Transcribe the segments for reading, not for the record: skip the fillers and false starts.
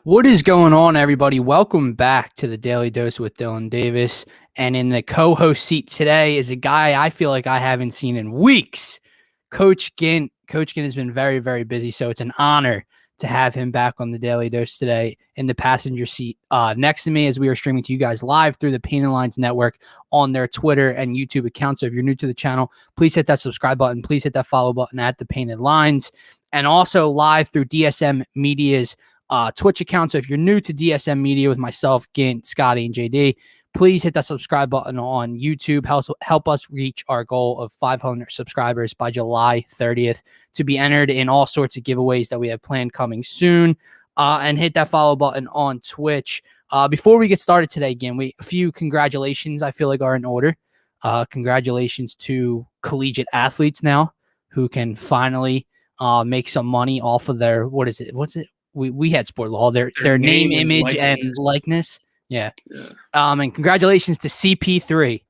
What is going on, everybody? Welcome back to the Daily Dose with Dylan Davis. And in the co-host seat today is a guy I feel like I haven't seen in weeks, Coach Gint. Coach Gint has been very, very busy, so it's an honor to have him back on the Daily Dose today in the passenger seat next to me as we are streaming to you guys live through the Painted Lines Network on their Twitter and YouTube accounts. So if you're new to the channel, please hit that subscribe button. Please hit that follow button at the Painted Lines. And also live through DSM Media's Twitch account. So if you're new to DSM Media with myself, Gint, Scotty, and JD, please hit that subscribe button on YouTube. Help us reach our goal of 500 subscribers by July 30th to be entered in all sorts of giveaways that we have planned coming soon. And hit that follow button on Twitch. Before we get started today, again, a few congratulations I feel like are in order. Congratulations to collegiate athletes now who can finally make some money off of their, what's it? We had sport law, their name, image, and likeness. Yeah. And congratulations to CP3,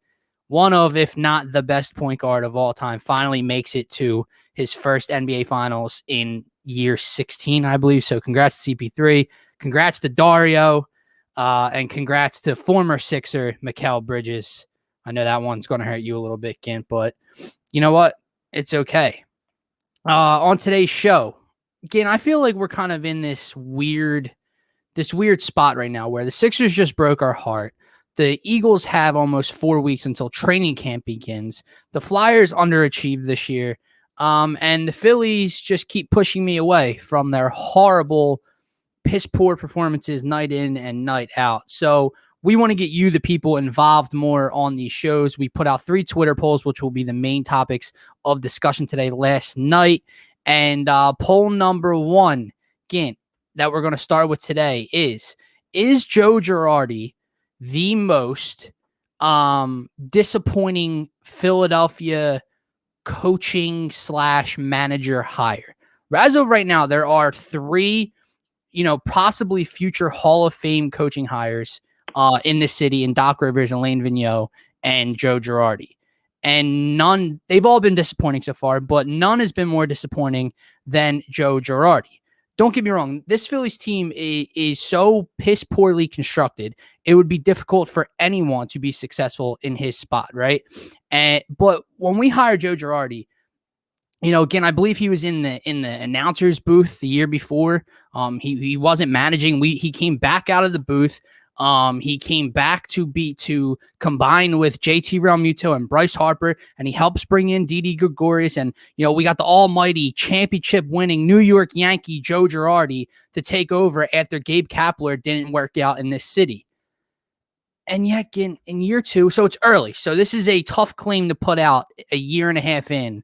one of, if not the best point guard of all time, finally makes it to his first NBA Finals in year 16, I believe. So congrats to CP3. Congrats to Dario. And congrats to former Sixer, Mikal Bridges. I know that one's going to hurt you a little bit, Gint, but you know what? It's okay. On today's show, again, I feel like we're kind of in this weird spot right now where the Sixers just broke our heart. The Eagles have almost 4 weeks until training camp begins. The Flyers underachieved this year. And the Phillies just keep pushing me away from their horrible, piss-poor performances night in and night out. So we want to get you, the people, involved more on these shows. We put out 3 Twitter polls, which will be the main topics of discussion today last night. And poll number 1, Gint, that we're going to start with today is Joe Girardi the most disappointing Philadelphia coaching / manager hire? As of right now, there are 3, possibly future Hall of Fame coaching hires in the city, in Doc Rivers and Lane Vigneault and Joe Girardi. And none, they've all been disappointing so far, but none has been more disappointing than Joe Girardi. Don't get me wrong, this Phillies team is so piss poorly constructed, it would be difficult for anyone to be successful in his spot, right? But when we hired Joe Girardi, again, I believe he was in the announcer's booth the year before. He wasn't managing. He came back out of the booth. He came back to combine with JT Realmuto and Bryce Harper, and he helps bring in Didi Gregorius. And, we got the almighty championship winning New York Yankee Joe Girardi to take over after Gabe Kapler didn't work out in this city. And yet, in year 2, so it's early. So this is a tough claim to put out a year and a half in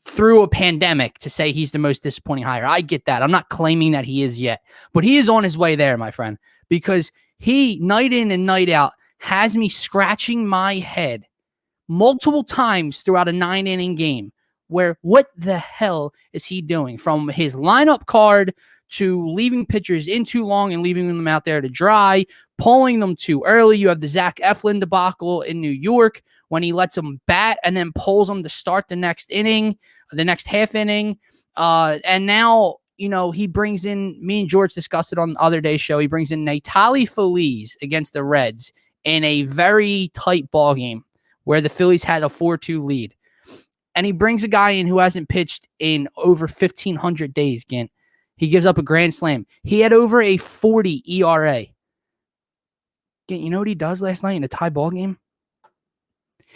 through a pandemic to say he's the most disappointing hire. I get that. I'm not claiming that he is yet, but he is on his way there, my friend, because he, night in and night out, has me scratching my head multiple times throughout a 9-inning game where what the hell is he doing? From his lineup card to leaving pitchers in too long and leaving them out there to dry, pulling them too early. You have the Zach Eflin debacle in New York when he lets them bat and then pulls them to start the next inning, the next half inning. And now, he brings in, me and George discussed it on the other day's show, he brings in Natali Feliz against the Reds in a very tight ball game where the Phillies had a 4-2 lead. And he brings a guy in who hasn't pitched in over 1,500 days, Gint. He gives up a grand slam. He had over a 40 ERA. Gint, you know what he does last night in a tie ball game?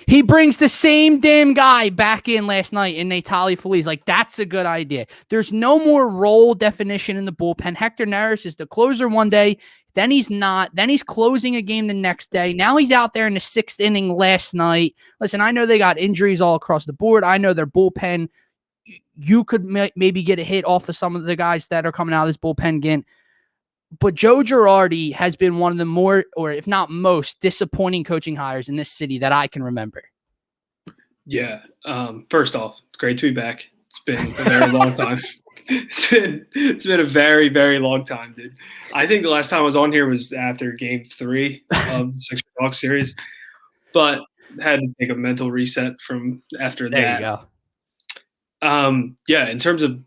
He brings the same damn guy back in last night in Natali Feliz. Like, that's a good idea. There's no more role definition in the bullpen. Hector Neris is the closer one day. Then he's not. Then he's closing a game the next day. Now he's out there in the 6th inning last night. Listen, I know they got injuries all across the board. I know their bullpen, you could maybe get a hit off of some of the guys that are coming out of this bullpen, Gint. But Joe Girardi has been one of the more, or if not most, disappointing coaching hires in this city that I can remember. Yeah. First off, great to be back. It's been a very long time. It's been a very, very long time, dude. I think the last time I was on here was after Game 3 of the Sixers Hawks series, but had to take a mental reset from after that. There you go. Yeah, in terms of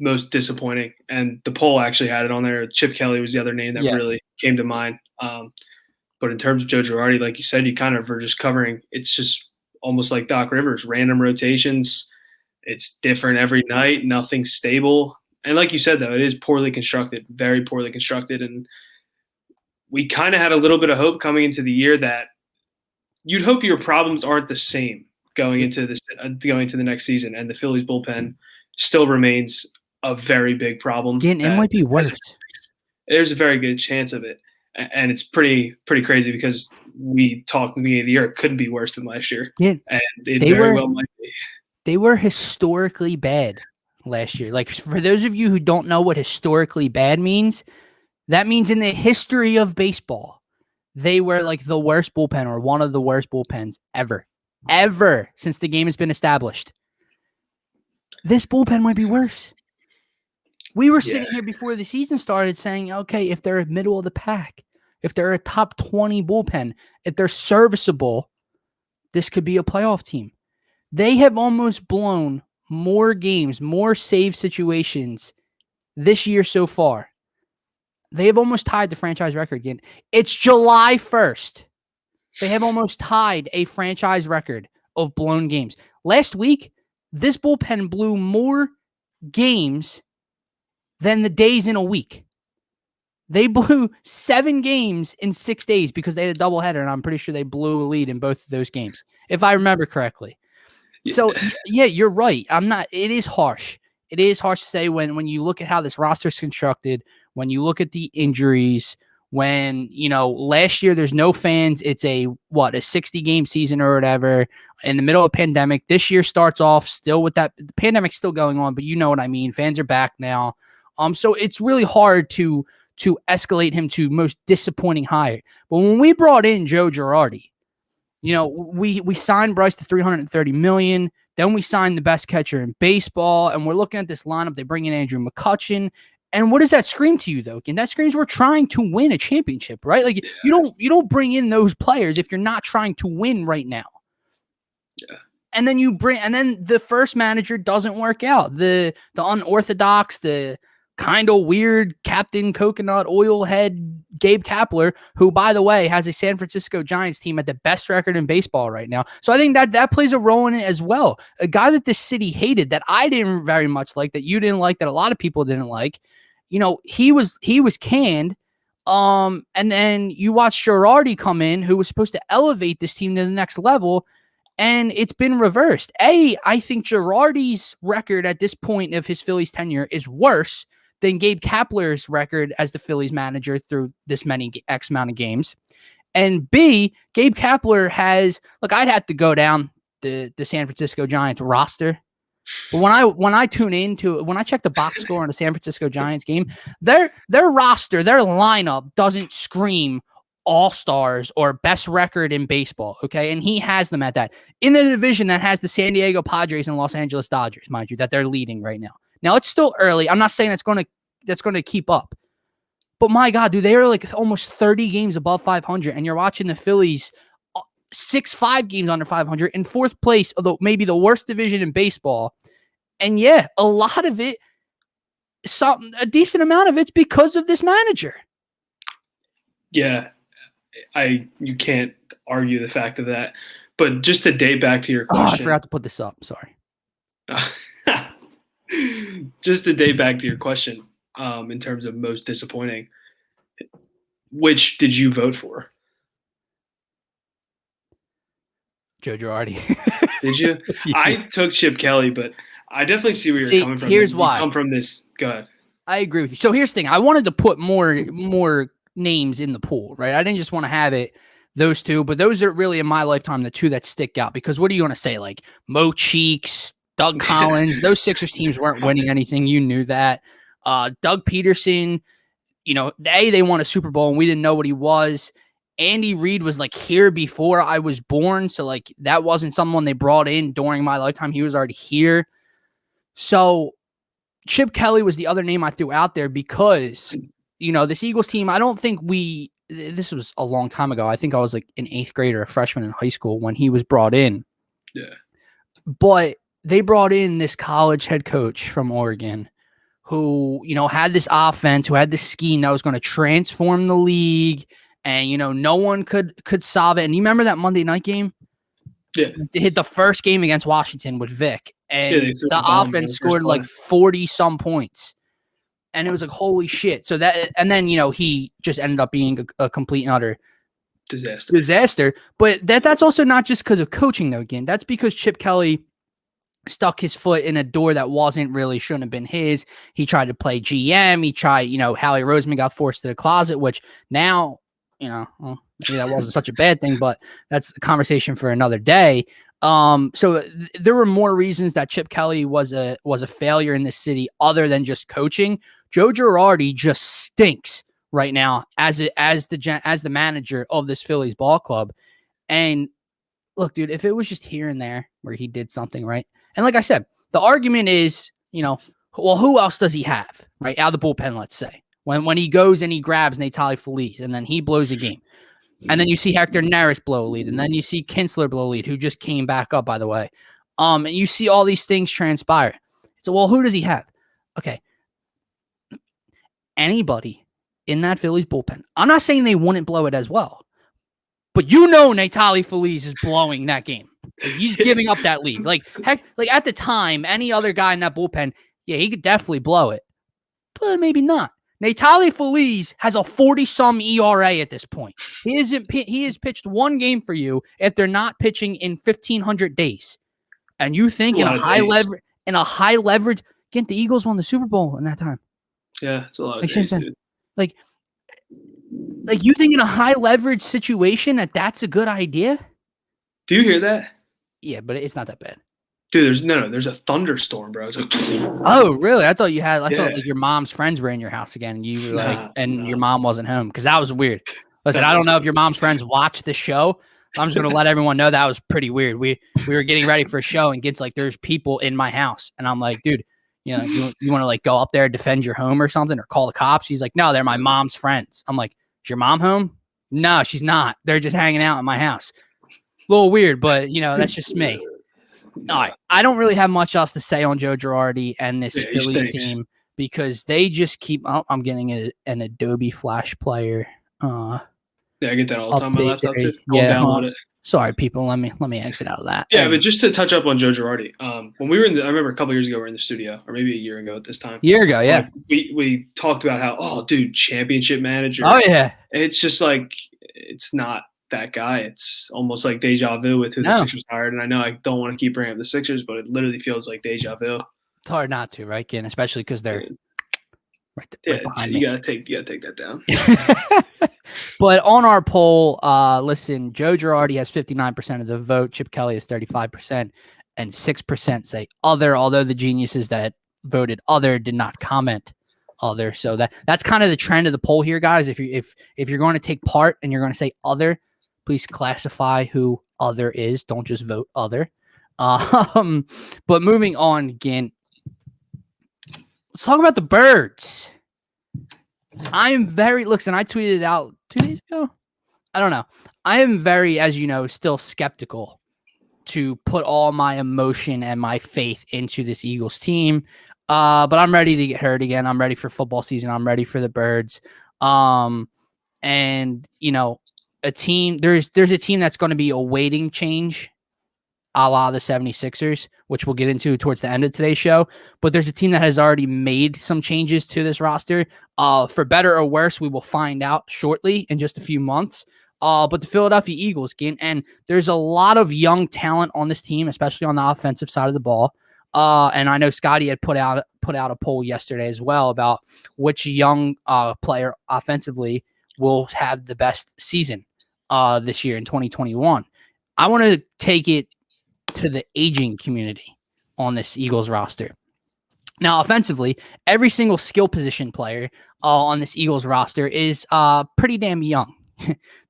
most disappointing. And the poll actually had it on there. Chip Kelly was the other name that really came to mind. But in terms of Joe Girardi, like you said, you kind of are just covering. It's just almost like Doc Rivers, random rotations. It's different every night. Nothing stable. And like you said, though, it is poorly constructed, very poorly constructed. And we kind of had a little bit of hope coming into the year that you'd hope your problems aren't the same going into the next season. And the Phillies bullpen still remains a very big problem. Again, it might be worse. There's a very good chance of it. And it's pretty crazy because we talked at the beginning of the year, it couldn't be worse than last year. Yeah, and it very well might be. They were historically bad last year. Like, for those of you who don't know what historically bad means, that means in the history of baseball, they were like the worst bullpen or one of the worst bullpens ever since the game has been established. This bullpen might be worse. We were sitting here before the season started saying, okay, if they're middle of the pack, if they're a top 20 bullpen, if they're serviceable, this could be a playoff team. They have almost blown more games, more save situations this year so far. They have almost tied the franchise record again. It's July 1st. They have almost tied a franchise record of blown games. Last week, this bullpen blew more games than the days in a week. They blew 7 games in 6 days because they had a doubleheader, and I'm pretty sure they blew a lead in both of those games, if I remember correctly. So, yeah, you're right. It is harsh. It is harsh to say when you look at how this roster is constructed, when you look at the injuries, when, last year there's no fans, it's a 60-game season or whatever in the middle of a pandemic. This year starts off still with that. The pandemic's still going on, but you know what I mean. Fans are back now. So it's really hard to escalate him to most disappointing hire. But when we brought in Joe Girardi, we signed Bryce to $330 million. Then we signed the best catcher in baseball, and we're looking at this lineup. They bring in Andrew McCutchen. And what does that scream to you, though? Again, that screams we're trying to win a championship, right? Like, you don't bring in those players if you're not trying to win right now. Yeah. And then the first manager doesn't work out. The unorthodox, the kind of weird Captain Coconut Oil head Gabe Kapler, who, by the way, has a San Francisco Giants team at the best record in baseball right now. So I think that plays a role in it as well. A guy that this city hated, that I didn't very much like, that you didn't like, that a lot of people didn't like. He was canned. And then you watch Girardi come in, who was supposed to elevate this team to the next level, and it's been reversed. I think Girardi's record at this point of his Phillies tenure is worse than Gabe Kapler's record as the Phillies manager through this many X amount of games. And B, Gabe Kapler I'd have to go down the San Francisco Giants roster. But when I check the box score on the San Francisco Giants game, their roster, their lineup doesn't scream all-stars or best record in baseball, okay? And he has them at that. In the division that has the San Diego Padres and Los Angeles Dodgers, mind you, that they're leading right now. Now, it's still early. I'm not saying that's going to keep up. But my God, dude, they are like almost 30 games above 500, and you're watching the Phillies 5 games under 500 in 4th place of maybe the worst division in baseball. And yeah, a lot of it, a decent amount of it's because of this manager. Yeah, you can't argue the fact of that. But just to date back to your question. Oh, I forgot to put this up. Sorry. Just to date back to your question, in terms of most disappointing, which did you vote for? Joe Girardi. Did you? Yeah. I took Chip Kelly, but I definitely see where you're coming from. Here's why. You come from this. Go ahead. I agree with you. So here's the thing. I wanted to put more names in the pool, right? I didn't just want to have those two, but those are really in my lifetime the two that stick out. Because what are you going to say? Like Mo Cheeks, Doug Collins, those Sixers teams weren't winning anything. You knew that. Doug Peterson, they won a Super Bowl and we didn't know what he was. Andy Reid was like here before I was born. So like that wasn't someone they brought in during my lifetime. He was already here. So Chip Kelly was the other name I threw out there because, this Eagles team, I don't think this was a long time ago. I think I was like an 8th grade or a freshman in high school when he was brought in. Yeah. But they brought in this college head coach from Oregon who, had this offense, who had this scheme that was going to transform the league, and, no one could solve it. And you remember that Monday night game? Yeah. They hit the first game against Washington with Vic, and the offense scored like 40-some points. And it was like, holy shit. So that, and then, he just ended up being a complete and utter disaster. But that's also not just because of coaching, though, again. That's because Chip Kelly stuck his foot in a door that shouldn't have been his. He tried to play GM. He tried, Howie Roseman got forced to the closet, which now, maybe that wasn't such a bad thing, but that's a conversation for another day. So there were more reasons that Chip Kelly was a failure in this city other than just coaching. Joe Girardi just stinks right now as the manager of this Phillies ball club. And look, dude, if it was just here and there where he did something right, and like I said, the argument is, well, who else does he have right out of the bullpen? Let's say when he goes and he grabs Natali Feliz and then he blows a game. And then you see Hector Neris blow a lead. And then you see Kinsler blow a lead, who just came back up, by the way. And you see all these things transpire. So, well, who does he have? Okay. Anybody in that Phillies bullpen. I'm not saying they wouldn't blow it as well. But Natali Feliz is blowing that game. Like, he's giving up that lead. Heck, at the time, any other guy in that bullpen, yeah, he could definitely blow it. But maybe not. Natali Feliz has a 40-some ERA at this point. He has pitched one game for you if they're not pitching in 1,500 days. And you think in a high leverage, again, the Eagles won the Super Bowl in that time. Yeah, it's a lot of days, dude. Like you think in a high leverage situation that's a good idea? Do you hear that? Yeah, but it's not that bad. Dude, there's a thunderstorm, bro. It's like, oh, really? I thought like your mom's friends were in your house again, and you were your mom wasn't home, because that was weird. Listen, I don't know if your mom's friends watch the show. I'm just gonna let everyone know that was pretty weird. We were getting ready for a show, and Gint's like, "There's people in my house," and I'm like, "Dude, you want to like go up there, defend your home or something, or call the cops?" He's like, "No, they're my mom's friends." I'm like, "Is your mom home?" "No, she's not. They're just hanging out in my house." A little weird, but that's just me. All right, I don't really have much else to say on Joe Girardi and this Phillies team, because they just keep. Oh, I'm getting an Adobe Flash Player. Yeah, I get that all the time on my laptop too. Download it. Sorry, people. Let me exit out of that. Yeah, but just to touch up on Joe Girardi, when we were I remember a couple years ago we were in the studio, or maybe a year ago at this time. Year ago, yeah. We talked about how, dude, championship manager. Oh yeah. It's just like, it's not that guy. It's almost like deja vu with who the Sixers hired. And I know I don't want to keep bringing up the Sixers, but it literally feels like deja vu. It's hard not to, right, Ken? Especially because they're right behind me. You gotta take that down. But on our poll, listen, Joe Girardi has 59% of the vote. Chip Kelly has 35%, and 6% say other. Although the geniuses that voted other did not comment other. So that's kind of the trend of the poll here, guys. If you're going to take part and you're going to say other, please classify who other is. Don't just vote other. But moving on, again, let's talk about the Birds. I'm very, listen, I tweeted it out 2 days ago. I don't know. I am very, as you know, still skeptical to put all my emotion and my faith into this Eagles team. But I'm ready to get hurt again. I'm ready for football season. I'm ready for the Birds. And a team, there's a team that's going to be awaiting change, a la the 76ers, which we'll get into towards the end of today's show. But there's a team that has already made some changes to this roster. For better or worse, we will find out shortly in just a few months. But the Philadelphia Eagles, again, and there's a lot of young talent on this team, especially on the offensive side of the ball. And I know Scotty had put out a poll yesterday as well about which young player offensively will have the best season this year in 2021. I want to take it to the aging community on this Eagles roster. Now, offensively, every single skill position player on this Eagles roster is pretty damn young.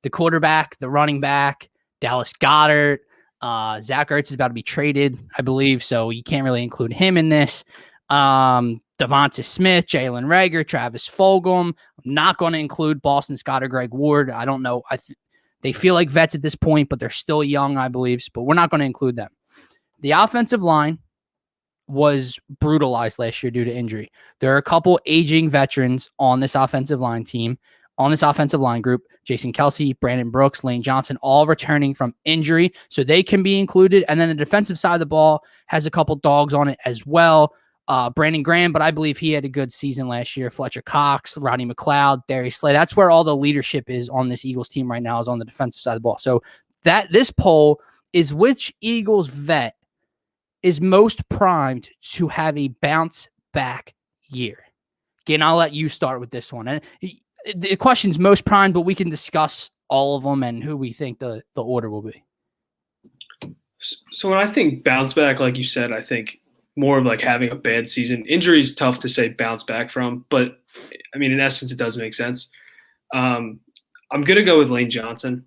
The quarterback, the running back, Dallas Goedert, Zach Ertz is about to be traded, I believe, so you can't really include him in this. Devonta Smith, Jalen Reagor, Travis Fulgham. I'm not going to include Boston Scott or Greg Ward. I don't know. They feel like vets at this point, but they're still young, I believe, but we're not going to include them. The offensive line, was brutalized last year due to injury. There are a couple aging veterans on this offensive line team, on this offensive line group. Jason Kelce, Brandon Brooks, Lane Johnson, all returning from injury, so they can be included. And then the defensive side of the ball has a couple dogs on it as well. Brandon Graham, but I believe he had a good season last year. Fletcher Cox, Rodney McLeod, Darius Slay. That's where all the leadership is on this Eagles team right now, is on the defensive side of the ball. So that this poll is which Eagles vet is most primed to have a bounce back year. Again, I'll let you start with this one. And the question's most primed, but we can discuss all of them and who we think the order will be. So when I think bounce back, like you said, I think more of like having a bad season. Injury is tough to say bounce back from, but I mean, in essence, it does make sense. I'm going to go with Lane Johnson.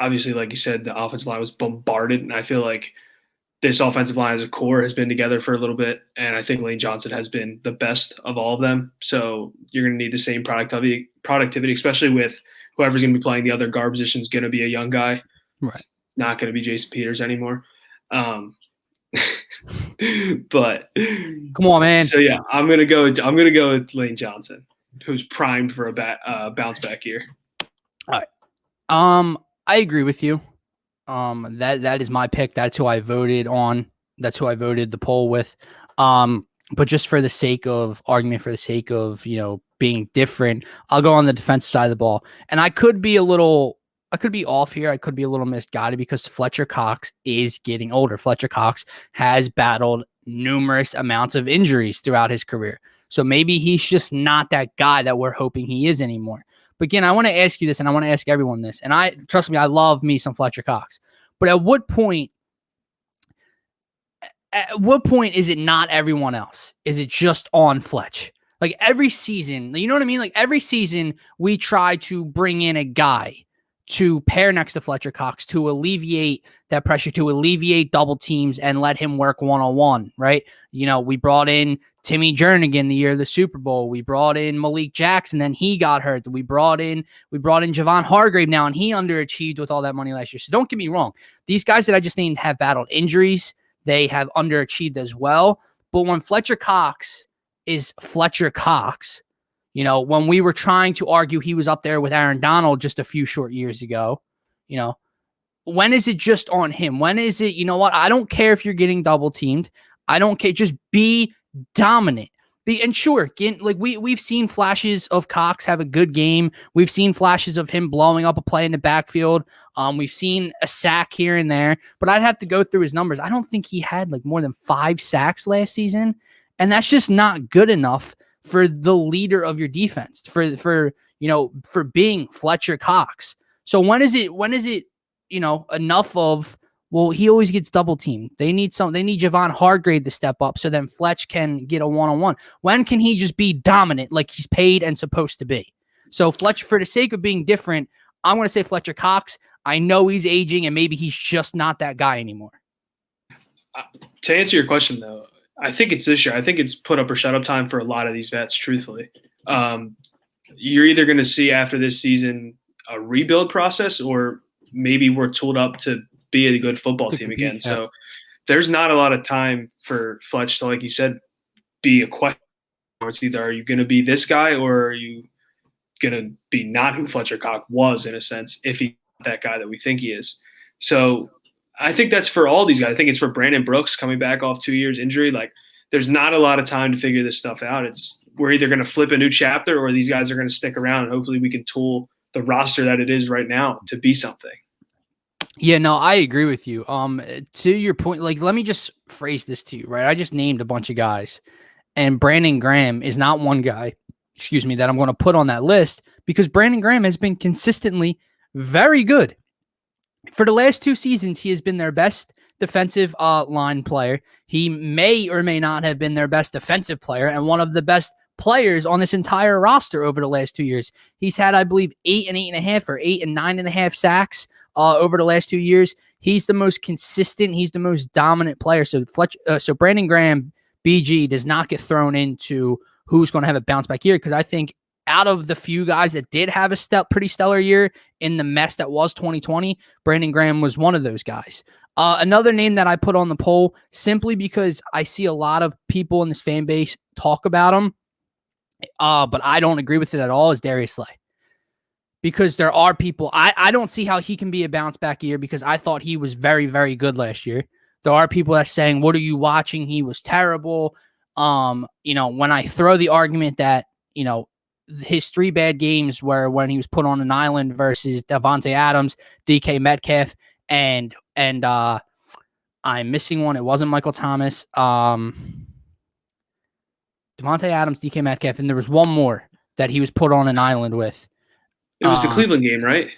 Obviously, like you said, the offensive line was bombarded, and I feel like this offensive line as a core has been together for a little bit, and I think Lane Johnson has been the best of all of them. So you're going to need the same productivity, especially with whoever's going to be playing the other guard position is going to be a young guy. Right. Not going to be Jason Peters anymore. But come on, man. So yeah, I'm gonna go with Lane Johnson, who's primed for a bounce back year. All right. I agree with you. That is my pick. That's who I voted on. That's who I voted the poll with. But just for the sake of argument, for the sake of, being different, I'll go on the defensive side of the ball. And I could be off here. I could be a little misguided because Fletcher Cox is getting older. Fletcher Cox has battled numerous amounts of injuries throughout his career. So maybe he's just not that guy that we're hoping he is anymore. But again, I want to ask you this, and I want to ask everyone this. And trust me, I love me some Fletcher Cox. But at what point is it not everyone else? Is it just on Fletch? Like every season, you know what I mean? Like every season we try to bring in a guy to pair next to Fletcher Cox to alleviate that pressure, to alleviate double teams and let him work one-on-one, right? We brought in Timmy Jernigan the year of the Super Bowl. We brought in Malik Jackson, then he got hurt. We brought in Javon Hargrave now, and he underachieved with all that money last year. So don't get me wrong. These guys that I just named have battled injuries. They have underachieved as well. But when Fletcher Cox is Fletcher Cox, when we were trying to argue he was up there with Aaron Donald just a few short years ago, when is it just on him? When is it, I don't care if you're getting double teamed. I don't care. Just be dominant. And sure, like we've seen flashes of Cox have a good game. We've seen flashes of him blowing up a play in the backfield. We've seen a sack here and there, but I'd have to go through his numbers. I don't think he had like more than 5 sacks last season, and that's just not good enough for the leader of your defense, for being Fletcher Cox. So when is it enough of, well, he always gets double teamed. They need Javon Hargrave to step up so then Fletch can get a one-on-one. When can he just be dominant like he's paid and supposed to be? So Fletcher, for the sake of being different, I'm going to say Fletcher Cox. I know he's aging and maybe he's just not that guy anymore. To answer your question though, I think it's this year. I think it's put up or shut up time for a lot of these vets, truthfully. You're either going to see after this season a rebuild process, or maybe we're tooled up to be a good football team again. Yeah. So there's not a lot of time for Fletch to, like you said, be a question. It's either, are you going to be this guy, or are you going to be not who Fletcher Cox was, in a sense, if he's that guy that we think he is. So I think that's for all these guys. I think it's for Brandon Brooks coming back off 2 years injury. Like, there's not a lot of time to figure this stuff out. We're either going to flip a new chapter, or these guys are going to stick around, and hopefully we can tool the roster that it is right now to be something. Yeah, no, I agree with you. To your point, like, let me just phrase this to you, right? I just named a bunch of guys, and Brandon Graham is not one guy, that I'm going to put on that list, because Brandon Graham has been consistently very good. For the last 2 seasons, he has been their best defensive line player. He may or may not have been their best defensive player and one of the best players on this entire roster over the last 2 years. He's had, I believe, 8 and 8.5 or 8 and 9.5 sacks over the last 2 years. He's the most consistent. He's the most dominant player. So Brandon Graham, BG, does not get thrown into who's going to have a bounce back year, because I think out of the few guys that did have a pretty stellar year in the mess that was 2020, Brandon Graham was one of those guys. Another name that I put on the poll simply because I see a lot of people in this fan base talk about him, but I don't agree with it at all, is Darius Slay. Because there are people, I don't see how he can be a bounce back year because I thought he was very, very good last year. There are people that saying, what are you watching? He was terrible. When I throw the argument that, his 3 bad games were when he was put on an island versus Davante Adams, DK Metcalf, and I'm missing one. It wasn't Michael Thomas. Davante Adams, DK Metcalf, and there was one more that he was put on an island with. It was the Cleveland game, right?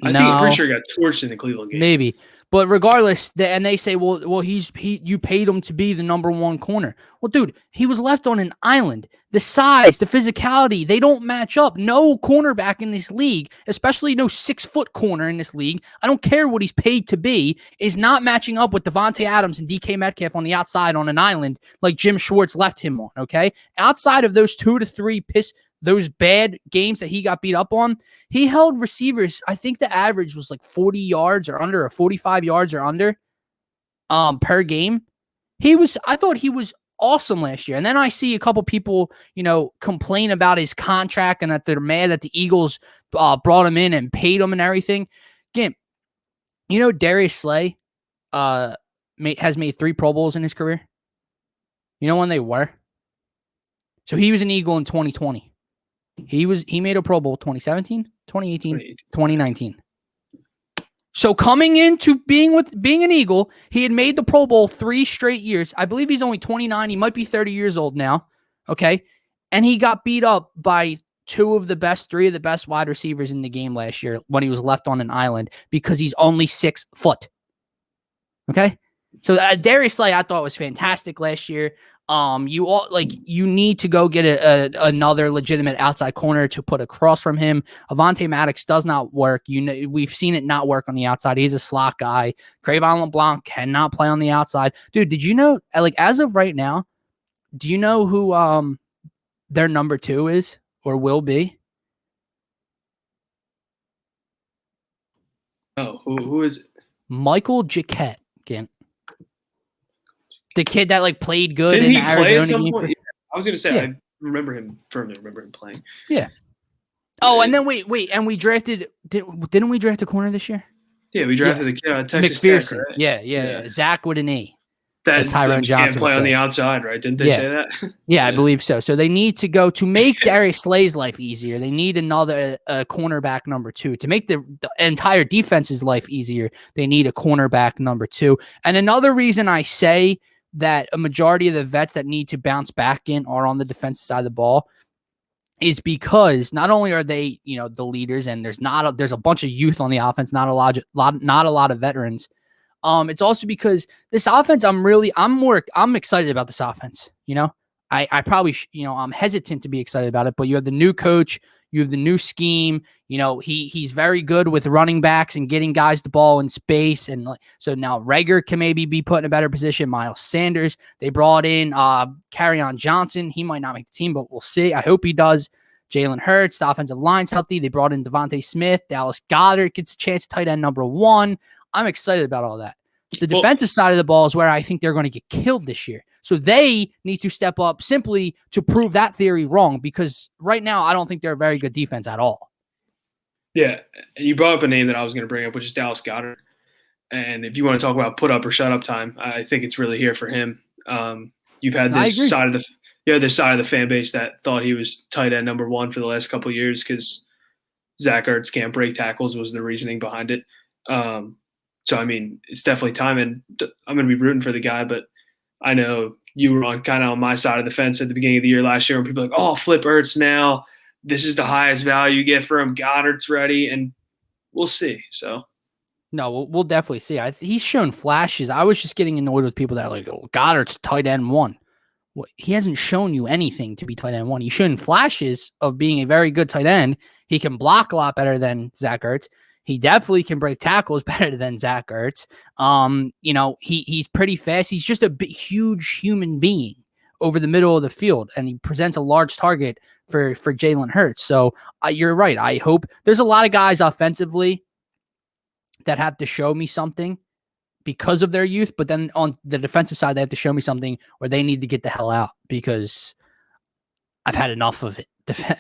I'm pretty sure he got torched in the Cleveland game. Maybe. But regardless, and they say, well, you paid him to be the number 1 corner. Well, dude, he was left on an island. The size, the physicality, they don't match up. No cornerback in this league, especially no 6-foot corner in this league, I don't care what he's paid to be, is not matching up with Davante Adams and DK Metcalf on the outside on an island like Jim Schwartz left him on, okay? Outside of those 2 to 3 those bad games that he got beat up on, he held receivers. I think the average was like 40 yards or under, or 45 yards or under per game. I thought he was awesome last year. And then I see a couple people, complain about his contract and that they're mad that the Eagles brought him in and paid him and everything. Again, Darius Slay has made 3 Pro Bowls in his career. You know when they were? So he was an Eagle in 2020. He made a Pro Bowl 2017, 2018, 2019. So coming into being an Eagle, he had made the Pro Bowl 3 straight years. I believe he's only 29. He might be 30 years old now. Okay. And he got beat up by 3 of the best wide receivers in the game last year when he was left on an island because he's only 6 foot. Okay. So Darius Slay, I thought was fantastic last year. You need to go get another legitimate outside corner to put across from him. Avonte Maddox does not work. We've seen it not work on the outside. He's a slot guy. Crayvon LeBlanc cannot play on the outside. Dude, did you know, as of right now, do you know who their number 2 is or will be? Oh, who is it? Michael Jacquet, Gint. The kid that played good Didn't in the Arizona game. Yeah, I was gonna say, yeah. I remember him playing. Yeah. Oh, and then wait, and we drafted. Didn't we draft a corner this year? Yeah, we drafted the kid out of Texas McPherson. Tech, right? Yeah. Zach with an E. That Tyrone Johnson can't play on the outside, right? Didn't they say that? Yeah, I believe so. So they need to go to make Darius Slay's life easier. They need another cornerback number 2 to make the entire defense's life easier. They need a cornerback number 2. And another reason I say that a majority of the vets that need to bounce back in are on the defensive side of the ball is because not only are they, the leaders, and there's a bunch of youth on the offense, not a lot of veterans. It's also because this offense, I'm excited about this offense. I probably, I'm hesitant to be excited about it, but you have the new coach, you have the new scheme. He's very good with running backs and getting guys the ball in space. And so now Rager can maybe be put in a better position. Miles Sanders, they brought in Kerryon Johnson. He might not make the team, but we'll see. I hope he does. Jalen Hurts, the offensive line's healthy. They brought in Devontae Smith. Dallas Goedert gets a chance, tight end number 1. I'm excited about all that. The defensive side of the ball is where I think they're going to get killed this year. So they need to step up simply to prove that theory wrong, because right now I don't think they're a very good defense at all. Yeah, and you brought up a name that I was going to bring up, which is Dallas Goedert. And if you want to talk about put up or shut up time, I think it's really here for him. You've had this side of the fan base that thought he was tight end number 1 for the last couple of years because Zach Ertz can't break tackles was the reasoning behind it. So, I mean, it's definitely time, and I'm going to be rooting for the guy, but I know you were on my side of the fence at the beginning of the year last year when people were like, oh, flip Ertz now. This is the highest value you get for him. Goddard's ready, and we'll see. So, no, we'll definitely see. He's shown flashes. I was just getting annoyed with people that are like, oh, Goddard's tight end 1. Well, he hasn't shown you anything to be tight end 1. He's shown flashes of being a very good tight end. He can block a lot better than Zach Ertz. He definitely can break tackles better than Zach Ertz. He's pretty fast. He's just a huge human being over the middle of the field, and he presents a large target for Jalen Hurts. So you're right. I hope there's a lot of guys offensively that have to show me something because of their youth, but then on the defensive side, they have to show me something where they need to get the hell out because I've had enough of it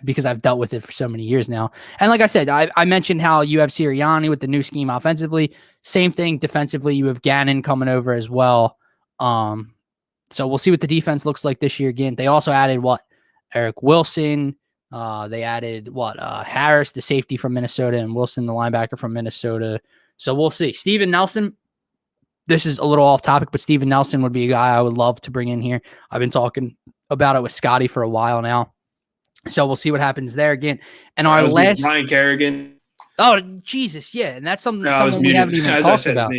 because I've dealt with it for so many years now. And like I said, I mentioned how you have Sirianni with the new scheme offensively. Same thing defensively. You have Gannon coming over as well. So we'll see what the defense looks like this year again. They also added Eric Wilson. They added Harris, the safety from Minnesota, and Wilson, the linebacker from Minnesota. So we'll see. Steven Nelson. This is a little off topic, but Steven Nelson would be a guy I would love to bring in here. I've been talking about it with Scotty for a while now. So we'll see what happens there again. And our last Ryan Kerrigan. Oh, Jesus, yeah. And that's someone we haven't even talked about.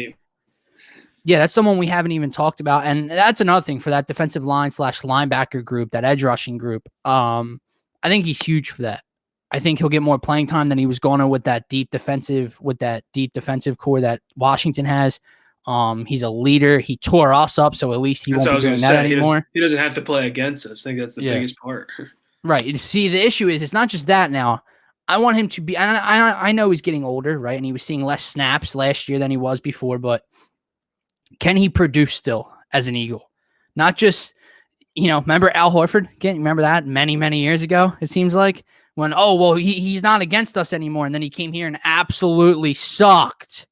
Yeah, that's someone we haven't even talked about. And that's another thing for that defensive line / linebacker group, that edge rushing group. I think he's huge for that. I think he'll get more playing time than he was going to with that deep defensive core that Washington has. He's a leader. He tore us up, so at least he won't be doing that anymore. He doesn't have to play against us. I think that's the biggest part. Right. See, the issue is it's not just that now. I want him to be – I know he's getting older, right, and he was seeing less snaps last year than he was before, but can he produce still as an Eagle? Not just – remember Al Horford? Remember that many, many years ago, it seems like? When, he's not against us anymore, and then he came here and absolutely sucked.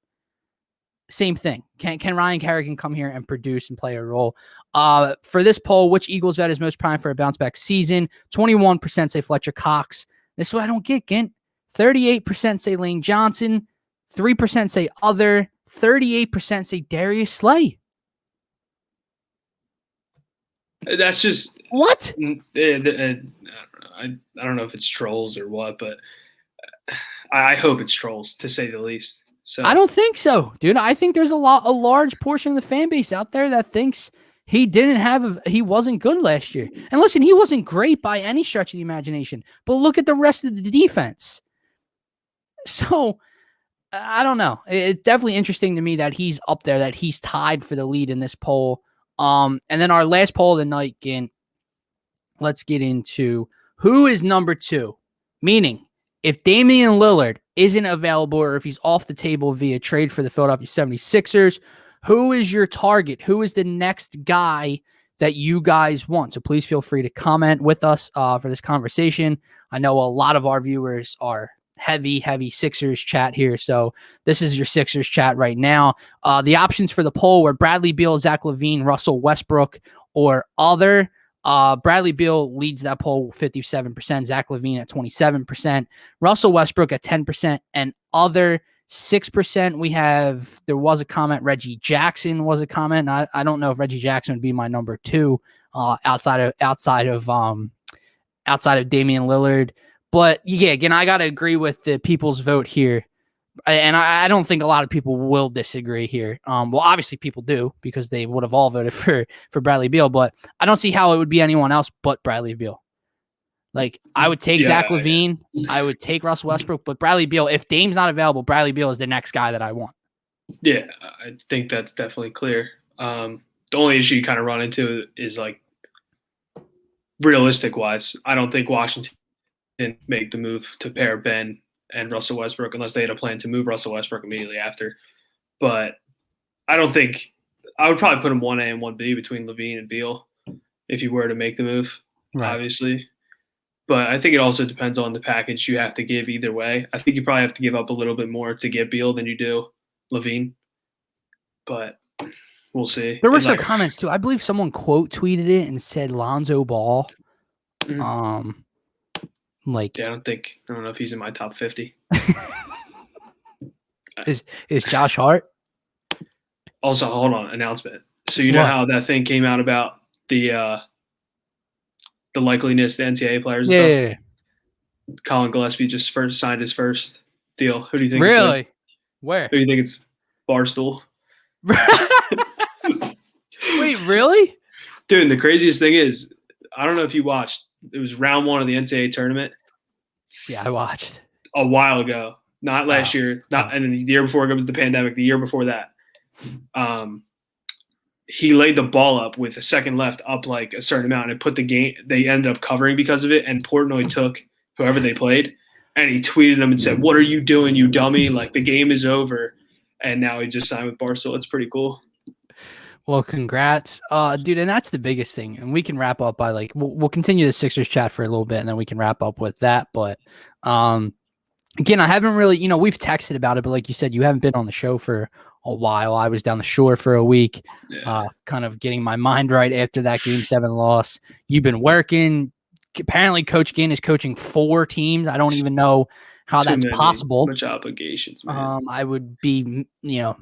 Same thing. Can Ryan Kerrigan come here and produce and play a role? For this poll, which Eagles vet is most primed for a bounce-back season? 21% say Fletcher Cox. This is what I don't get, Gint. 38% say Lane Johnson. 3% say other. 38% say Darius Slay. That's just... What? I don't know if it's trolls or what, but I hope it's trolls, to say the least. So I don't think so, dude. I think there's a large portion of the fan base out there that thinks he wasn't good last year. And listen, he wasn't great by any stretch of the imagination, but look at the rest of the defense. So I don't know. It's definitely interesting to me that he's up there, that he's tied for the lead in this poll. And then our last poll of the night, Gint, let's get into who is number 2, meaning if Damian Lillard isn't available or if he's off the table via trade for the Philadelphia 76ers, who is your target? Who is the next guy that you guys want? So please feel free to comment with us for this conversation. I know a lot of our viewers are heavy Sixers chat here. So this is your Sixers chat right now. The options for the poll were Bradley Beal, Zach LaVine, Russell Westbrook, or other. Bradley Beal leads that poll 57%, Zach LaVine at 27%, Russell Westbrook at 10%, and other 6%. There was a comment, Reggie Jackson was a comment. I don't know if Reggie Jackson would be my number 2 outside of Damian Lillard. But yeah, again, I got to agree with the people's vote here. And I don't think a lot of people will disagree here. Well, obviously people do because they would have all voted for Bradley Beal, but I don't see how it would be anyone else but Bradley Beal. Like, I would take Zach LaVine, I would take Russell Westbrook, but Bradley Beal, if Dame's not available, Bradley Beal is the next guy that I want. Yeah, I think that's definitely clear. The only issue you kind of run into is, like, realistic-wise, I don't think Washington can make the move to pair Ben and Russell Westbrook unless they had a plan to move Russell Westbrook immediately after. But I don't think – I would probably put him 1A and 1B between LaVine and Beal if you were to make the move, obviously. But I think it also depends on the package you have to give either way. I think you probably have to give up a little bit more to get Beal than you do LaVine. But we'll see. There were some comments too. I believe someone quote tweeted it and said Lonzo Ball. I don't know if he's in my top 50. Is Josh Hart? Also, hold on, announcement. So you know how that thing came out about the likeliness the NCAA players? Yeah. Colin Gillespie just signed his first deal. Who do you think? Really? Where? Who do you think it's? Barstool. Wait, really? Dude, the craziest thing is, I don't know if you watched. It was round 1 of the NCAA tournament. Yeah, I watched. A while ago. Not last year. And then the year before it was the pandemic. The year before that. He laid the ball up with a second left up like a certain amount and put the game. They ended up covering because of it. And Portnoy took whoever they played. And he tweeted them and said, "What are you doing, you dummy? Like, the game is over." and now he just signed with Barcelona. It's pretty cool. Well, congrats, dude, and that's the biggest thing. And we can wrap up by we'll continue the Sixers chat for a little bit, and then we can wrap up with that. But again, I haven't really, we've texted about it, but like you said, you haven't been on the show for a while. I was down the shore for a week, kind of getting my mind right after that Game 7 loss. You've been working. Apparently, Coach Gint is coaching 4 teams. I don't even know how that's possible. Much obligations, man. I would be,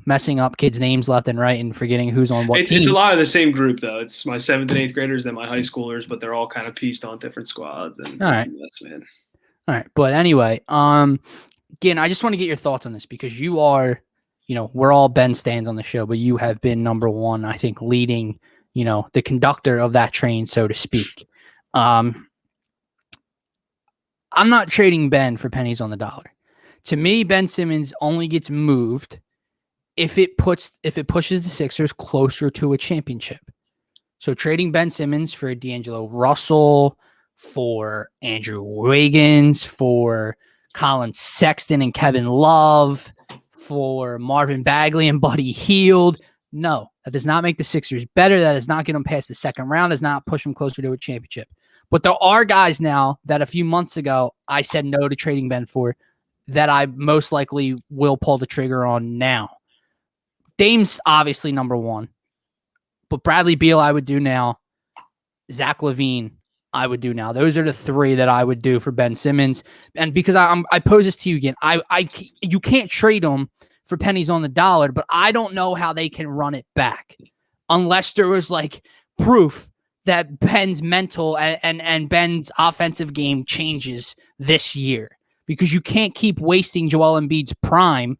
messing up kids' names left and right and forgetting who's on what team. It's a lot of the same group, though. It's my 7th and 8th graders, then my high schoolers, but they're all kind of pieced on different squads. And all right, man. All right, but anyway, again, I just want to get your thoughts on this because you are, we're all Ben stands on the show, but you have been number one, I think, leading, the conductor of that train, so to speak. I'm not trading Ben for pennies on the dollar. To me, Ben Simmons only gets moved if it pushes the Sixers closer to a championship. So trading Ben Simmons for D'Angelo Russell, for Andrew Wiggins, for Colin Sexton and Kevin Love, for Marvin Bagley and Buddy Hield. No, that does not make the Sixers better. That does not get them past the second round. Does not push them closer to a championship. But there are guys now that a few months ago I said no to trading Ben for that I most likely will pull the trigger on now. Dame's obviously number one, but Bradley Beal I would do now. Zach LaVine I would do now. Those are the 3 that I would do for Ben Simmons. And because I pose this to you again, you can't trade them for pennies on the dollar, but I don't know how they can run it back unless there was proof that Ben's mental and Ben's offensive game changes this year, because you can't keep wasting Joel Embiid's prime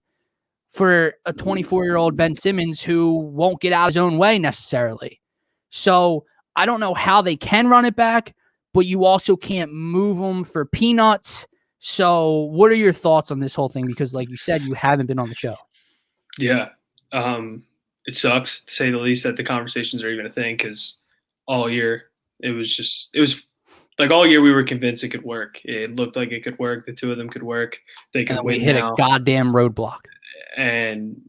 for a 24-year-old Ben Simmons who won't get out his own way necessarily. So I don't know how they can run it back, but you also can't move them for peanuts. So what are your thoughts on this whole thing? Because like you said, you haven't been on the show. Yeah. It sucks, to say the least, that the conversations are even a thing, because all year it was like all year we were convinced it could work. It looked like it could work. The 2 of them could work. They could win. We hit a goddamn roadblock. And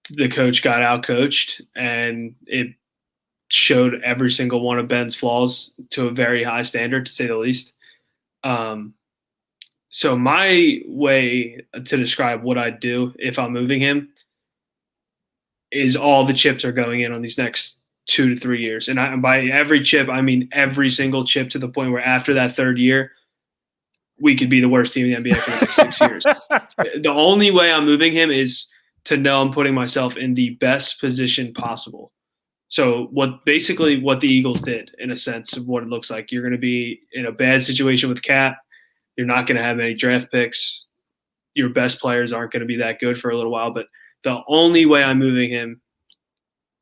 the coach got out-coached, and it showed every single one of Ben's flaws to a very high standard, to say the least. So my way to describe what I'd do if I'm moving him is all the chips are going in on these next 2 to 3 years. And by every chip, I mean every single chip, to the point where after that 3rd year, we could be the worst team in the NBA for the next 6 years. The only way I'm moving him is to know I'm putting myself in the best position possible. So what the Eagles did, in a sense of what it looks like, you're going to be in a bad situation with Cat. You're not going to have any draft picks. Your best players aren't going to be that good for a little while. But the only way I'm moving him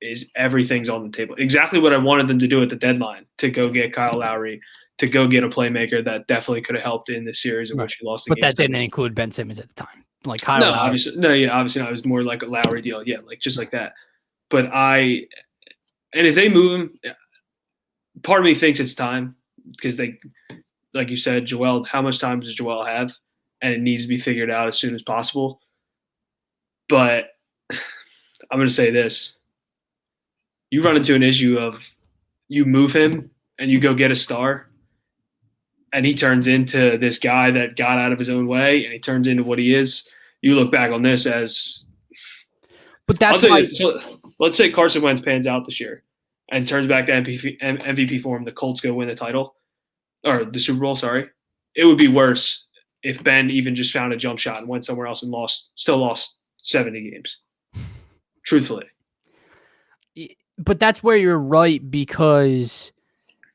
is everything's on the table. Exactly what I wanted them to do at the deadline, to go get Kyle Lowry, to go get a playmaker that definitely could have helped in this series in which he lost the game. But that didn't include Ben Simmons at the time. Like Kyle Lowry. Obviously not. It was more like a Lowry deal. Yeah, just like that. But and if they move him, part of me thinks it's time, because they, like you said, Joel, how much time does Joel have? And it needs to be figured out as soon as possible. But I'm going to say this. You run into an issue of you move him and you go get a star, and he turns into this guy that got out of his own way, and he turns into what he is. You look back on this as – But that's so let's say Carson Wentz pans out this year and turns back to MVP form. The Colts go win the title – or the Super Bowl, sorry. It would be worse if Ben even just found a jump shot and went somewhere else and still lost 70 games. Truthfully. But that's where you're right, because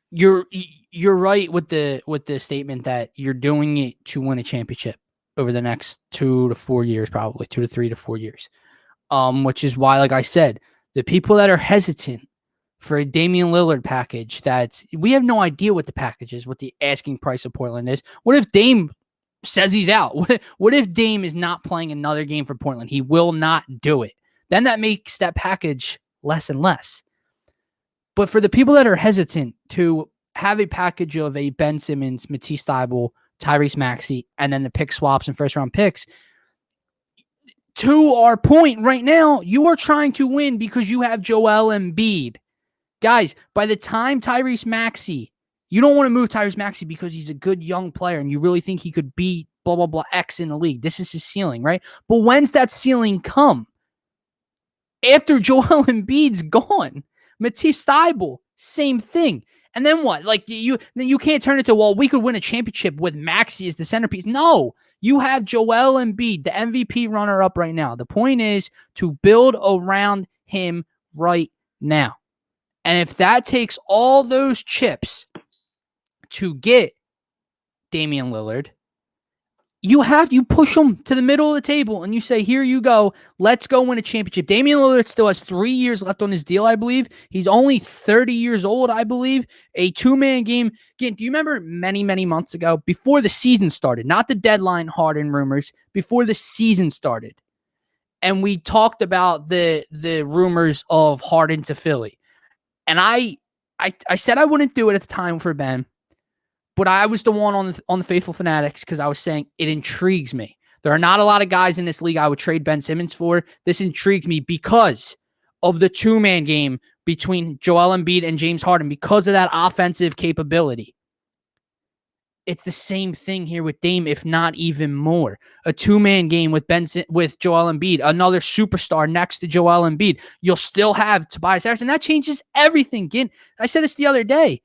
you're right with the statement that you're doing it to win a championship over the next 2 to 4 years, probably 2 to 3 to 4 years. Which is why, like I said, the people that are hesitant for a Damian Lillard package, that we have no idea what the package is, what the asking price of Portland is. What if Dame says he's out? What if Dame is not playing another game for Portland? He will not do it. Then that makes that package less and less. But for the people that are hesitant to have a package of a Ben Simmons, Matisse Thybulle, Tyrese Maxey, and then the pick swaps and first round picks, to our point right now, you are trying to win because you have Joel Embiid. Guys, by the time Tyrese Maxey, you don't want to move Tyrese Maxey because he's a good young player and you really think he could beat blah, blah, blah, X in the league. This is his ceiling, right? But when's that ceiling come? After Joel Embiid's gone. Matisse Thybulle, same thing. And then what? Like you can't turn it to, well, we could win a championship with Maxey as the centerpiece. No, you have Joel Embiid, the MVP runner-up right now. The point is to build around him right now. And if that takes all those chips to get Damian Lillard, you push him to the middle of the table and you say, here you go. Let's go win a championship. Damian Lillard still has 3 years left on his deal, I believe. He's only 30 years old, I believe. A two-man game. Again, do you remember many, many months ago, before the season started, not the deadline Harden rumors, before the season started, and we talked about the rumors of Harden to Philly. And I said I wouldn't do it at the time for Ben, but I was the one on the Faithful Fanatics because I was saying it intrigues me. There are not a lot of guys in this league I would trade Ben Simmons for. This intrigues me because of the two-man game between Joel Embiid and James Harden, because of that offensive capability. It's the same thing here with Dame, if not even more. A two-man game with Joel Embiid, another superstar next to Joel Embiid. You'll still have Tobias Harris, and that changes everything. Again, I said this the other day.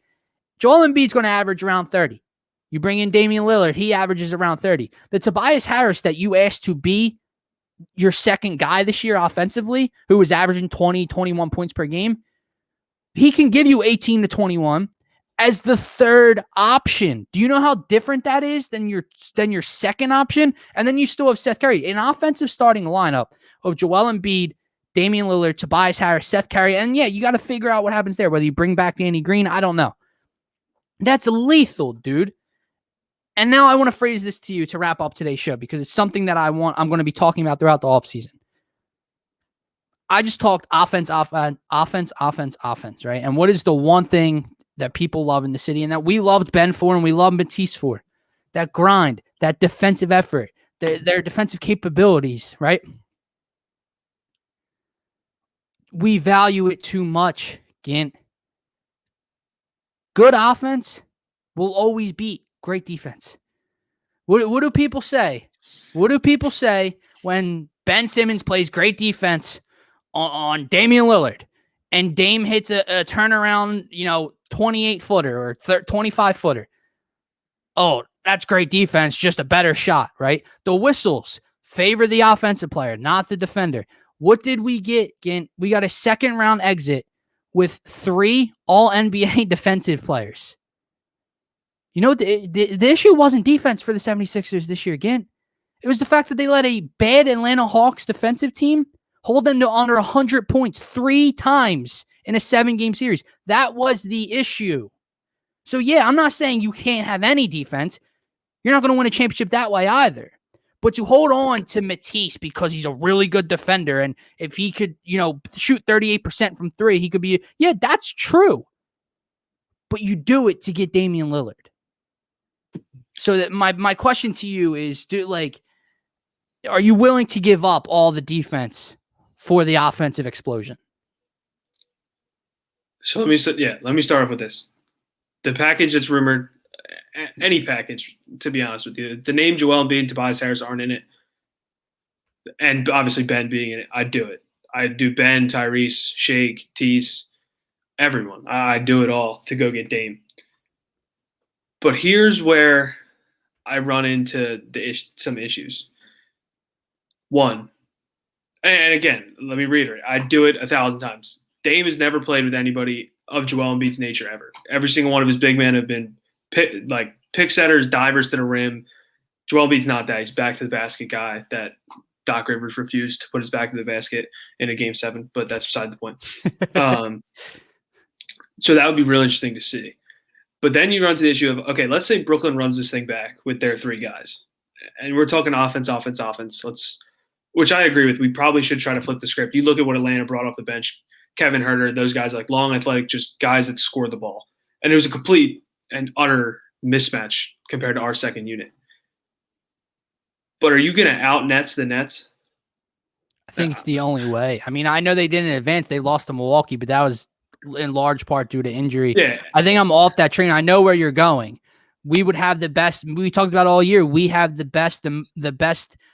Joel Embiid's going to average around 30. You bring in Damian Lillard, he averages around 30. The Tobias Harris that you asked to be your second guy this year offensively, who was averaging 20, 21 points per game, he can give you 18 to 21 as the third option. Do you know how different that is than your second option? And then you still have Seth Curry, an offensive starting lineup of Joel Embiid, Damian Lillard, Tobias Harris, Seth Curry. And yeah, you got to figure out what happens there. Whether you bring back Danny Green, I don't know. That's lethal, dude. And now I want to phrase this to you to wrap up today's show because it's something that I'm going to be talking about throughout the offseason. I just talked offense, right? And what is the one thing that people love in the city and that we loved Ben for and we love Matisse for? That grind, that defensive effort, their defensive capabilities, right? We value it too much, Gint. Good offense will always beat great defense. What do people say? What do people say when Ben Simmons plays great defense on Damian Lillard and Dame hits a turnaround, 28-footer or 25-footer? Oh, that's great defense, just a better shot, right? The whistles favor the offensive player, not the defender. What did we get, Gint? We got a second-round exit with 3 all-NBA defensive players. You know, the issue wasn't defense for the 76ers this year, Gint. It was the fact that they let a bad Atlanta Hawks defensive team hold them to under 100 points 3 times in a 7-game series. That was the issue. So, yeah, I'm not saying you can't have any defense. You're not going to win a championship that way either. But to hold on to Matisse because he's a really good defender, and if he could, shoot 38% from 3, he could be, yeah, that's true. But you do it to get Damian Lillard. So that my question to you is, are you willing to give up all the defense for the offensive explosion? So let me start off with this. The package that's rumored, any package, to be honest with you, the name Joel Embiid and Tobias Harris aren't in it, and obviously Ben being in it, I'd do it. I'd do Ben, Tyrese, Shake, Tease, everyone. I'd do it all to go get Dame. But here's where I run into some issues. One, and again, let me reiterate, I'd do it 1,000 times. Dame has never played with anybody of Joel Embiid's nature ever. Every single one of his big men have been pick setters, divers to the rim. Joel Embiid's not that. He's back to the basket guy that Doc Rivers refused to put his back to the basket in a Game 7, but that's beside the point. So that would be really interesting to see. But then you run to the issue of, okay, let's say Brooklyn runs this thing back with their 3 guys. And we're talking offense. Which I agree with. We probably should try to flip the script. You look at what Atlanta brought off the bench, Kevin Huerter, those guys, like long, athletic, just guys that scored the ball. And it was a complete and utter mismatch compared to our second unit. But are you going to out-Nets the Nets? I think it's the only way. I mean, I know they didn't advance. They lost to Milwaukee, but that was in large part due to injury. Yeah. I think I'm off that train. I know where you're going. We would have the best. We talked about all year. We have the best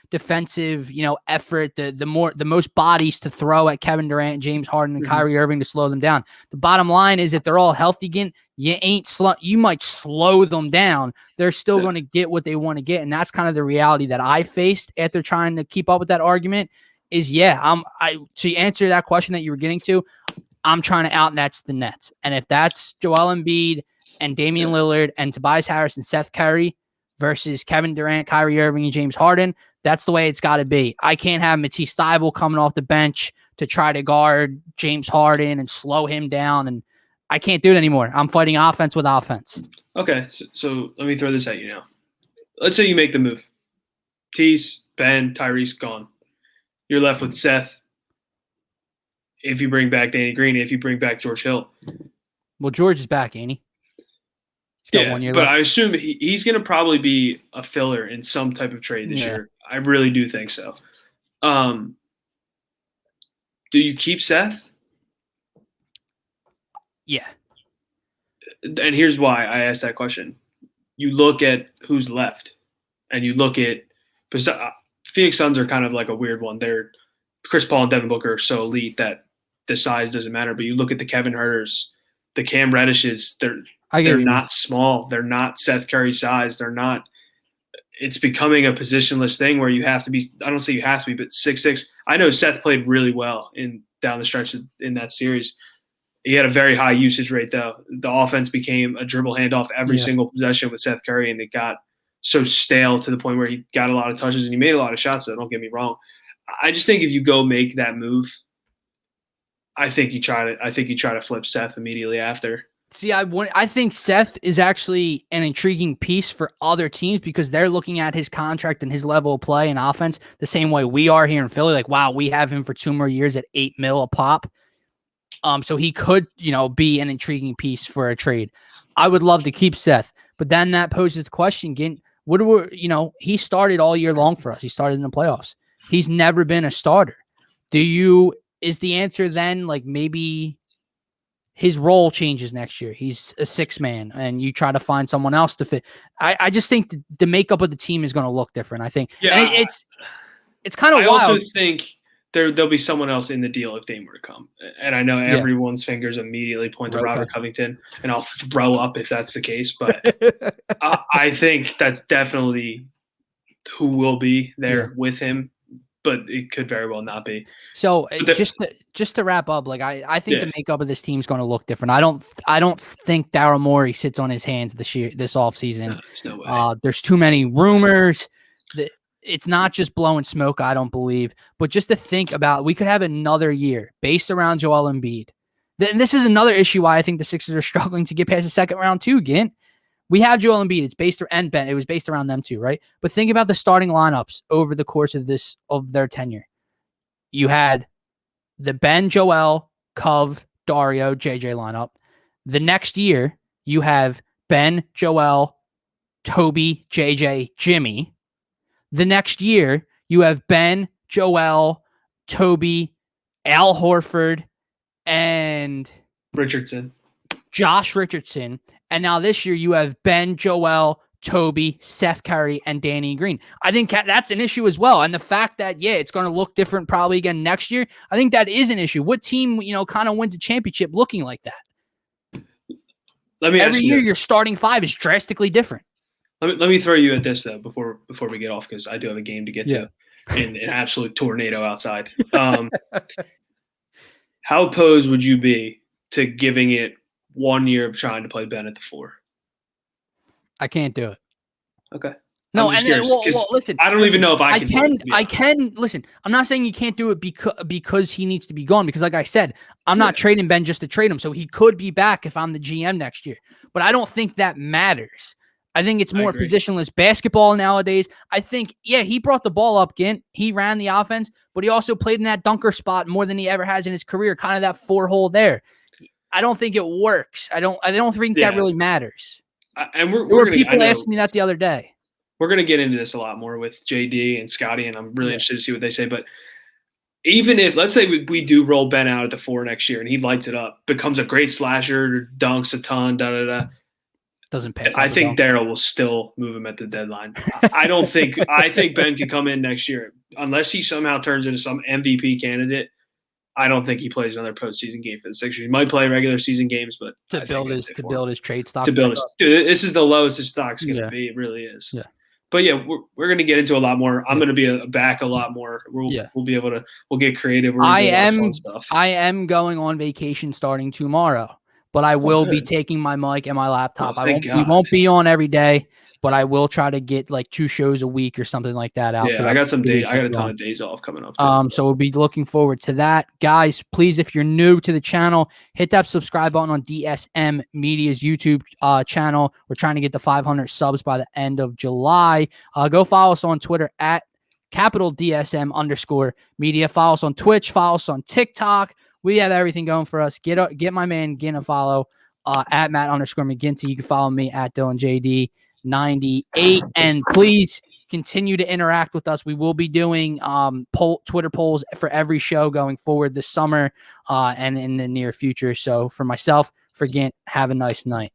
defensive, effort, the most bodies to throw at Kevin Durant, James Harden, and Kyrie Irving to slow them down. The bottom line is if they're all healthy again, you might slow them down. They're still going to get what they want to get. And that's kind of the reality that I faced after trying to keep up with that argument is, to answer that question that you were getting to, I'm trying to out-Nets the Nets. And if that's Joel Embiid and Damian Lillard and Tobias Harris and Seth Curry versus Kevin Durant, Kyrie Irving, and James Harden, that's the way it's got to be. I can't have Matisse Thybulle coming off the bench to try to guard James Harden and slow him down, and I can't do it anymore. I'm fighting offense with offense. Okay, so let me throw this at you now. Let's say you make the move. Tease, Ben, Tyrese gone. You're left with Seth. If you bring back Danny Green, if you bring back George Hill. Well, George is back, ain't he? He's got 1 year left. I assume he's going to probably be a filler in some type of trade this year. I really do think so. Do you keep Seth? Yeah. And here's why I asked that question. You look at who's left, and you look at Phoenix Suns are kind of like a weird one. They're Chris Paul and Devin Booker are so elite that the size doesn't matter. But you look at the Kevin Huerters, the Cam Reddishes, they're not small. They're not Seth Curry size. They're not. It's becoming a positionless thing where you have to be. I don't say you have to be, but 6'6". I know Seth played really well down the stretch in that series. He had a very high usage rate, though. The offense became a dribble handoff every single possession with Seth Curry, and it got so stale to the point where he got a lot of touches and he made a lot of shots. So don't get me wrong. I just think if you go make that move, I think you try to flip Seth immediately after. See, I think Seth is actually an intriguing piece for other teams because they're looking at his contract and his level of play and offense the same way we are here in Philly. Like, wow, we have him for 2 more years at $8 million a pop. So he could, be an intriguing piece for a trade. I would love to keep Seth, but then that poses the question, Gint, he started all year long for us. He started in the playoffs. He's never been a starter. Is the answer then like maybe his role changes next year? He's a 6-man and you try to find someone else to fit. I just think the makeup of the team is going to look different. I think, and it's kind of wild. I also think there'll be someone else in the deal if Dame were to come. And I know everyone's fingers immediately point to Robert Covington, and I'll throw up if that's the case. But I think that's definitely who will be there with him. But it could very well not be. So just to wrap up, like I think the makeup of this team is going to look different. I don't think Daryl Morey sits on his hands this offseason. No, there's no way. There's too many rumors. It's not just blowing smoke, I don't believe. But just to think about, we could have another year based around Joel Embiid. And this is another issue why I think the Sixers are struggling to get past the second round too, Gint. We have Joel Embiid. It's based and Ben. It was based around them too, right? But think about the starting lineups over the course of their tenure. You had the Ben, Joel, Cove, Dario, JJ lineup. The next year, you have Ben, Joel, Toby, JJ, Jimmy. The next year, you have Ben, Joel, Toby, Al Horford, and Josh Richardson. And now this year you have Ben, Joel, Toby, Seth Curry, and Danny Green. I think that's an issue as well. And the fact that, it's going to look different probably again next year, I think that is an issue. What team, kind of wins a championship looking like that? Every year your starting 5 is drastically different. Let me throw you at this, though, before we get off, because I do have a game to get to in an absolute tornado outside. How opposed would you be to giving it 1 year of trying to play Ben at the 4? I can't do it. Okay. No, listen. I don't even know if I can. I can listen. I'm not saying you can't do it because he needs to be gone. Because, like I said, I'm not trading Ben just to trade him. So he could be back if I'm the GM next year. But I don't think that matters. I think it's more positionless basketball nowadays. I think, he brought the ball up, Gint. He ran the offense, but he also played in that dunker spot more than he ever has in his career. Kind of that 4-hole there. I don't think it works. I don't think that really matters. And there were people asking me that the other day. We're going to get into this a lot more with JD and Scotty, and I'm really interested to see what they say. But even if, let's say we do roll Ben out at the 4 next year and he lights it up, becomes a great slasher, dunks a ton, doesn't pass. I think Daryl will still move him at the deadline. I think Ben can come in next year unless he somehow turns into some MVP candidate. I don't think he plays another postseason game for the Sixers. He might play regular season games, but to build his trade stock. Dude, this is the lowest his stock's going to be. It really is. Yeah. But yeah, we're going to get into a lot more. I'm going to be back a lot more. We'll be able to. We'll get creative. I am going on vacation starting tomorrow, but I will be taking my mic and my laptop. We won't be on every day, but I will try to get like 2 shows a week or something like that out. Yeah, I got some days. I got a ton of days off coming up. So we'll be looking forward to that. Guys, please, if you're new to the channel, hit that subscribe button on DSM Media's YouTube channel. We're trying to get to 500 subs by the end of July. Go follow us on Twitter at @DSM_media. Follow us on Twitch. Follow us on TikTok. We have everything going for us. Get my man Gint a follow at Matt_McGinty. You can follow me at DylanJD98. And please continue to interact with us. We will be doing Twitter polls for every show going forward this summer and in the near future. So for myself, for Gint, have a nice night.